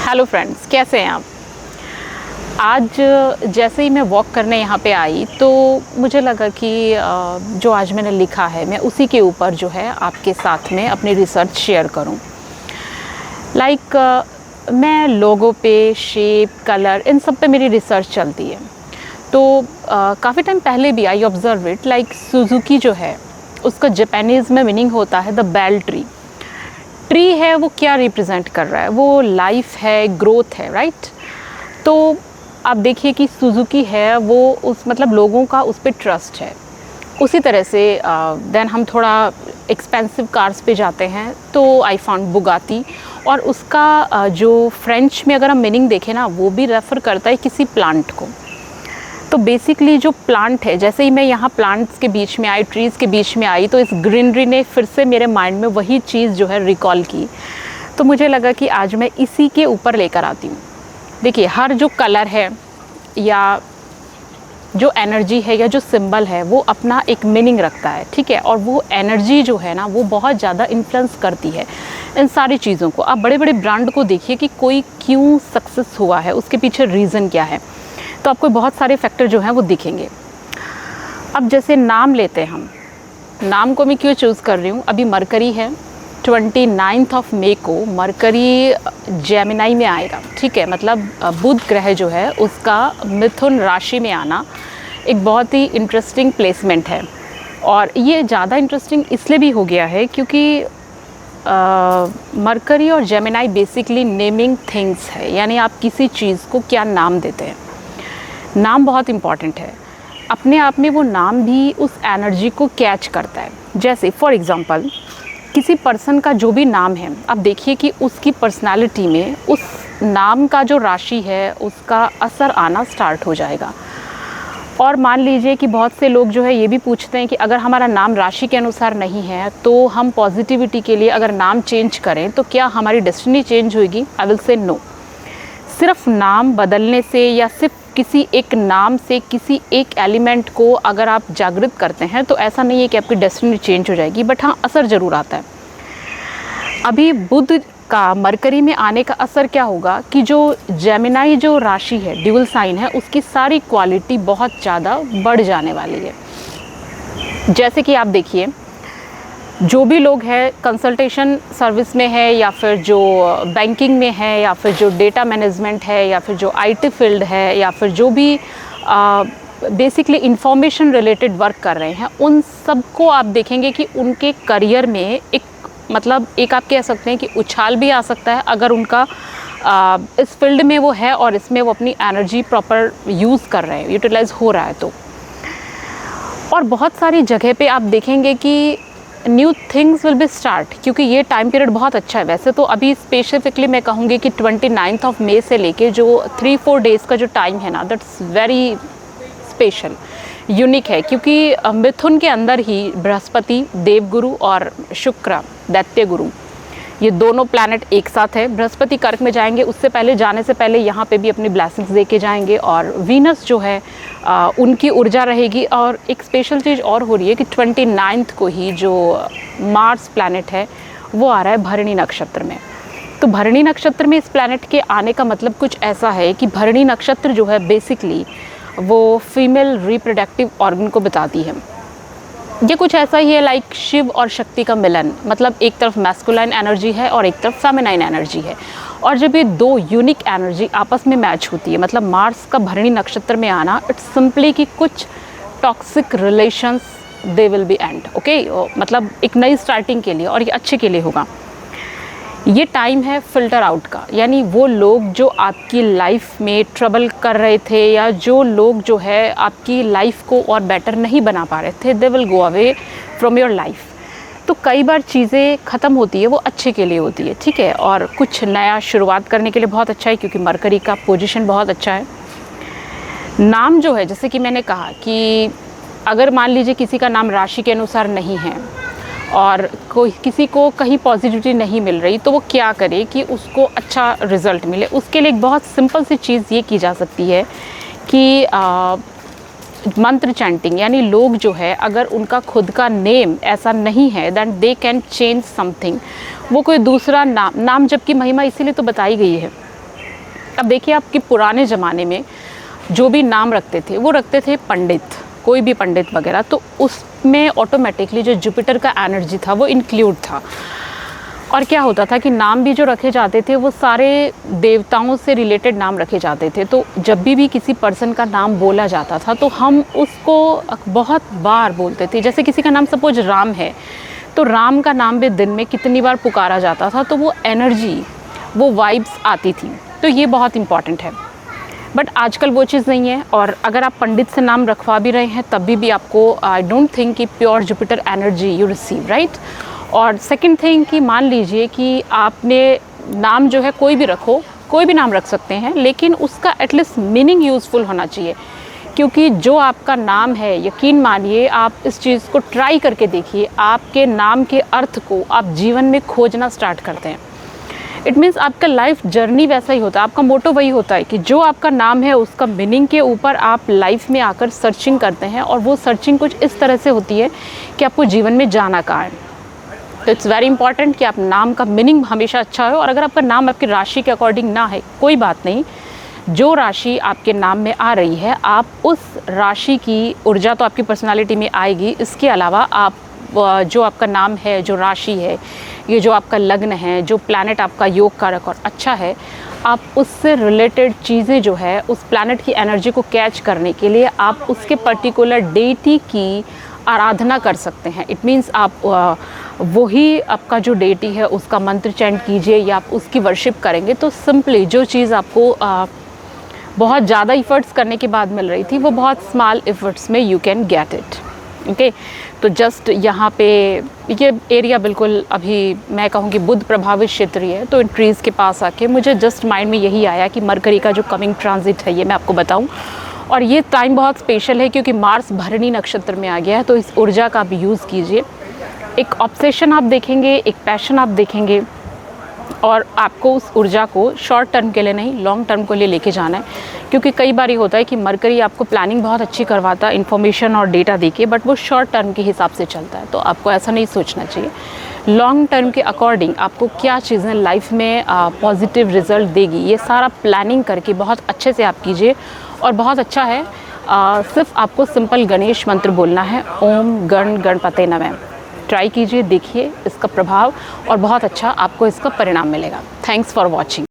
Hello friends, कैसे हैं आप। आज जैसे ही मैं वॉक करने यहाँ पे आई तो मुझे लगा कि जो आज मैंने लिखा है मैं उसी के ऊपर जो है आपके साथ में अपनी रिसर्च शेयर करूँ। मैं लोगों पे, शेप, कलर, इन सब पे मेरी रिसर्च चलती है। तो काफ़ी टाइम पहले भी आई ऑब्ज़र्व इट, सुजुकी जो है उसका जापानीज़ में मीनिंग होता है द बेल ट्री। ट्री है वो क्या रिप्रेजेंट कर रहा है, वो लाइफ है, ग्रोथ है, राइट। तो आप देखिए कि सुजुकी है वो उस मतलब लोगों का उस पर ट्रस्ट है। उसी तरह से देन हम थोड़ा एक्सपेंसिव कार्स पे जाते हैं तो आई फाउंड बुगाती, और उसका जो फ्रेंच में अगर हम मीनिंग देखें ना वो भी रेफ़र करता है किसी प्लांट को। तो बेसिकली जो प्लांट है, जैसे ही मैं यहाँ प्लांट्स के बीच में आई, ट्रीज़ के बीच में आई, तो इस ग्रीनरी ने फिर से मेरे माइंड में वही चीज़ जो है रिकॉल की। तो मुझे लगा कि आज मैं इसी के ऊपर लेकर आती हूँ। देखिए, हर जो कलर है या जो एनर्जी है या जो सिंबल है वो अपना एक मीनिंग रखता है, ठीक है। और वो एनर्जी जो है ना वो बहुत ज़्यादा इन्फ्लुएंस करती है इन सारी चीज़ों को। आप बड़े बड़े ब्रांड को देखिए कि कोई क्यों सक्सेस हुआ है, उसके पीछे रीज़न क्या है, तो आपको बहुत सारे फैक्टर जो हैं वो दिखेंगे। अब जैसे नाम लेते हैं हम, नाम को मैं क्यों चूज़ कर रही हूँ, अभी मरकरी है, 29 मई को मरकरी जेमिनी में आएगा, ठीक है। मतलब बुध ग्रह जो है उसका मिथुन राशि में आना एक बहुत ही इंटरेस्टिंग प्लेसमेंट है। और ये ज़्यादा इंटरेस्टिंग इसलिए भी हो गया है क्योंकि मरकरी और जेमिनी बेसिकली नेमिंग थिंग्स है, यानी आप किसी चीज़ को क्या नाम देते हैं। नाम बहुत इम्पॉर्टेंट है, अपने आप में वो नाम भी उस एनर्जी को कैच करता है। जैसे फॉर एग्ज़ाम्पल किसी पर्सन का जो भी नाम है, आप देखिए कि उसकी पर्सनालिटी में उस नाम का जो राशि है उसका असर आना स्टार्ट हो जाएगा। और मान लीजिए कि बहुत से लोग जो है ये भी पूछते हैं कि अगर हमारा नाम राशि के अनुसार नहीं है तो हम पॉजिटिविटी के लिए अगर नाम चेंज करें तो क्या हमारी डेस्टिनी चेंज होगी। I will say no. सिर्फ नाम बदलने से या सिर्फ किसी एक नाम से किसी एक एलिमेंट को अगर आप जागृत करते हैं तो ऐसा नहीं है कि आपकी डेस्टिनी चेंज हो जाएगी, बट हाँ असर ज़रूर आता है। अभी बुध का मरकरी में आने का असर क्या होगा कि जो जेमिनी जो राशि है, ड्यूल साइन है, उसकी सारी क्वालिटी बहुत ज़्यादा बढ़ जाने वाली है। जैसे कि आप देखिए, जो भी लोग हैं कंसल्टेशन सर्विस में है या फिर जो बैंकिंग में है या फिर जो डेटा मैनेजमेंट है या फिर जो आईटी फील्ड है या फिर जो भी बेसिकली इंफॉर्मेशन रिलेटेड वर्क कर रहे हैं, उन सबको आप देखेंगे कि उनके करियर में एक आप कह सकते हैं कि उछाल भी आ सकता है अगर उनका इस फील्ड में वो है और इसमें वो अपनी एनर्जी प्रॉपर यूज़ कर रहे हैं, यूटिलाइज हो रहा है। तो और बहुत सारी जगह पे आप देखेंगे कि new things will be start, क्योंकि ये टाइम पीरियड बहुत अच्छा है। वैसे तो अभी स्पेसिफिकली मैं कहूँगी कि 29 मई से लेके जो 3-4 डेज़ का जो टाइम है ना, दैट्स वेरी स्पेशल, यूनिक है, क्योंकि मिथुन के अंदर ही बृहस्पति देवगुरु और शुक्र दैत्य गुरु, ये दोनों प्लैनेट एक साथ है। बृहस्पति कर्क में जाएंगे, उससे पहले जाने से पहले यहाँ पे भी अपनी ब्लेसिंग्स दे के जाएंगे। और वीनस जो है उनकी ऊर्जा रहेगी। और एक स्पेशल चीज़ और हो रही है कि 29 को ही जो मार्स प्लैनेट है वो आ रहा है भरणी नक्षत्र में। तो भरणी नक्षत्र में इस प्लैनेट के आने का मतलब कुछ ऐसा है कि भरणी नक्षत्र जो है बेसिकली वो फीमेल रिप्रोडक्टिव ऑर्गन को बताती है। ये कुछ ऐसा ही है लाइक शिव और शक्ति का मिलन, मतलब एक तरफ मैस्कुलाइन एनर्जी है और एक तरफ फेमिनाइन एनर्जी है। और जब ये दो यूनिक एनर्जी आपस में मैच होती है, मतलब मार्स का भरणी नक्षत्र में आना, इट्स सिंपली कि कुछ toxic relations they will be and, okay, मतलब एक नई स्टार्टिंग के लिए, और ये अच्छे के लिए होगा। ये टाइम है फिल्टर आउट का, यानी वो लोग जो आपकी लाइफ में ट्रबल कर रहे थे या जो लोग जो है आपकी लाइफ को और बेटर नहीं बना पा रहे थे, they will go away from your life. तो कई बार चीज़ें ख़त्म होती है वो अच्छे के लिए होती है, ठीक है। और कुछ नया शुरुआत करने के लिए बहुत अच्छा है, क्योंकि मरकरी का पोजीशन बहुत अच्छा है। नाम जो है, जैसे कि मैंने कहा कि अगर मान लीजिए किसी का नाम राशि के अनुसार नहीं है और किसी को कहीं पॉजिटिविटी नहीं मिल रही, तो वो क्या करे कि उसको अच्छा रिज़ल्ट मिले। उसके लिए एक बहुत सिंपल सी चीज़ ये की जा सकती है कि मंत्र चैंटिंग, यानी लोग जो है अगर उनका खुद का नेम ऐसा नहीं है then they can change something, वो कोई दूसरा नाम, जबकि महिमा इसीलिए तो बताई गई है अब देखिए आपके पुराने ज़माने में जो भी नाम रखते थे वो रखते थे पंडित, कोई भी पंडित वगैरह, तो उसमें ऑटोमेटिकली जो जुपिटर का एनर्जी था वो इंक्लूड था। और क्या होता था कि नाम भी जो रखे जाते थे वो सारे देवताओं से रिलेटेड नाम रखे जाते थे। तो जब भी किसी पर्सन का नाम बोला जाता था तो हम उसको बहुत बार बोलते थे। जैसे किसी का नाम सपोज राम है तो राम का नाम भी दिन में कितनी बार पुकारा जाता था, तो वो एनर्जी, वो वाइब्स आती थी। तो ये बहुत इम्पॉर्टेंट है। बट आजकल वो चीज़ नहीं है। और अगर आप पंडित से नाम रखवा भी रहे हैं तब भी आपको आई डोंट थिंक कि pure Jupiter energy you receive, right. और सेकंड थिंग कि मान लीजिए कि आपने नाम जो है कोई भी रखो, कोई भी नाम रख सकते हैं, लेकिन उसका एटलीस्ट मीनिंग यूज़फुल होना चाहिए। क्योंकि जो आपका नाम है, यकीन मानिए आप इस चीज़ को ट्राई करके देखिए, आपके नाम के अर्थ को आप जीवन में खोजना स्टार्ट करते हैं। इट मीन्स आपका लाइफ जर्नी वैसा ही होता है, आपका मोटो वही होता है कि जो आपका नाम है उसका मीनिंग के ऊपर आप लाइफ में आकर सर्चिंग करते हैं। और वो सर्चिंग कुछ इस तरह से होती है कि आपको जीवन में जाना कहाँ है। तो इट्स वेरी इंपॉर्टेंट कि आप नाम का मीनिंग हमेशा अच्छा हो। और अगर आपका नाम आपकी राशि के अकॉर्डिंग ना है, कोई बात नहीं, जो राशि आपके नाम में आ रही है आप उस राशि की ऊर्जा तो आपकी पर्सनालिटी में आएगी। इसके अलावा आप जो आपका नाम है, जो राशि है, ये जो आपका लग्न है, जो प्लैनेट आपका योग कारक और अच्छा है, आप उससे रिलेटेड चीज़ें जो है उस प्लैनेट की एनर्जी को कैच करने के लिए आप उसके पर्टिकुलर डेटी की आराधना कर सकते हैं। इट मीन्स आप वही आपका जो डेटी है उसका मंत्र चैंट कीजिए या आप उसकी वर्शिप करेंगे तो सिंपली जो चीज़ आपको बहुत ज़्यादा इफ़र्ट्स करने के बाद मिल रही थी वो बहुत स्मॉल इफ़र्ट्स में you can get it. Okay, तो जस्ट यहाँ पे ये एरिया बिल्कुल अभी मैं कहूँ कि बुध प्रभावित क्षेत्र ही है। तो इन ट्रीज़ के पास आके मुझे जस्ट माइंड में यही आया कि मरकरी का जो कमिंग ट्रांजिट है ये मैं आपको बताऊँ। और ये टाइम बहुत स्पेशल है क्योंकि मार्स भरणी नक्षत्र में आ गया है। तो इस ऊर्जा का आप यूज़ कीजिए। एक ऑब्सेशन आप देखेंगे, एक पैशन आप देखेंगे और आपको उस ऊर्जा को शॉर्ट टर्म के लिए नहीं, लॉन्ग टर्म के लिए लेके जाना है। क्योंकि कई बार ये होता है कि मरकरी आपको प्लानिंग बहुत अच्छी करवाता है इन्फॉर्मेशन और डेटा देके, बट वो शॉर्ट टर्म के हिसाब से चलता है। तो आपको ऐसा नहीं सोचना चाहिए। लॉन्ग टर्म के अकॉर्डिंग आपको क्या चीज़ें लाइफ में पॉजिटिव रिजल्ट देगी, ये सारा प्लानिंग करके बहुत अच्छे से आप कीजिए। और बहुत अच्छा है, सिर्फ आपको सिंपल गणेश मंत्र बोलना है, ओम गण गणपते नमः। ट्राई कीजिए, देखिए इसका प्रभाव और बहुत अच्छा आपको इसका परिणाम मिलेगा। Thanks for watching.